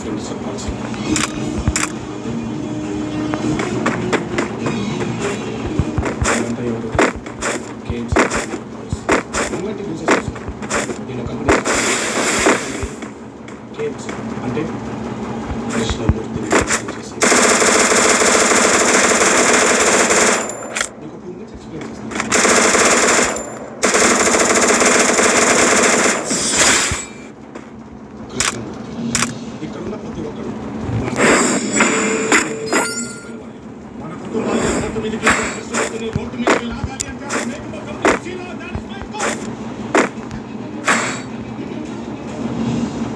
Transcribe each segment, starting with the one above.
Friends చెప్పాల్సింది. ఇదంతా ఎవరు గేమ్స్ అలాంటి బిజినెస్ నేను కంపెనీ గేమ్స్ అంటే కృష్ణమూర్తిని చేసి మీకు 2 minutes ఎక్స్ప్లెయిన్ చేస్తాను. కృష్ణమూర్తి ఇక్కడున్న ప్రతి ఒక్కరు మన కుటుంబాన్ని రోడ్డు మీదకి కృష్ణమూర్తిని రోడ్డు మీదకి లాగాలి అంటే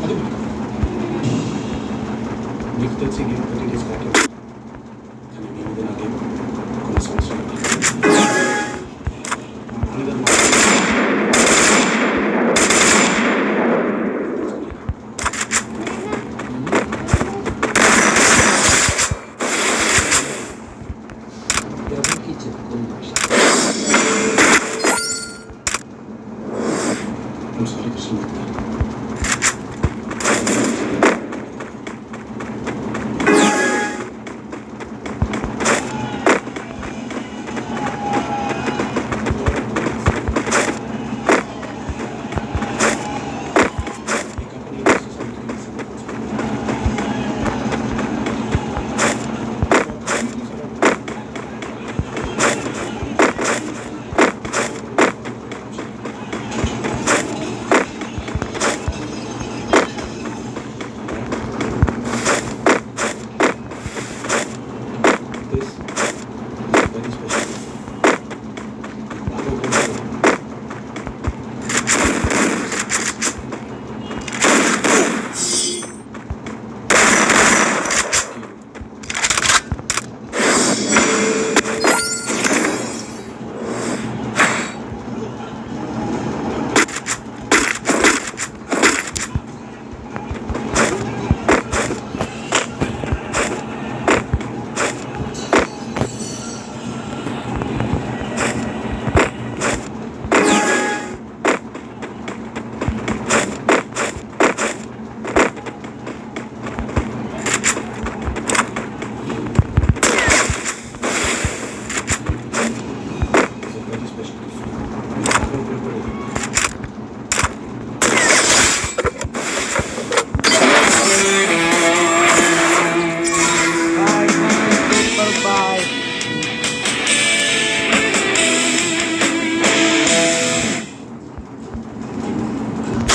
అది మీకు తెలిసి నేను 30 days బ్యాక్ కానీ మీ మీద నాకేం కొన్ని సంవత్సరాలు మా నాన్నగారు ఎవరికి చెప్పుకోని భాష. సారీ కృష్ణమూర్తి గారు.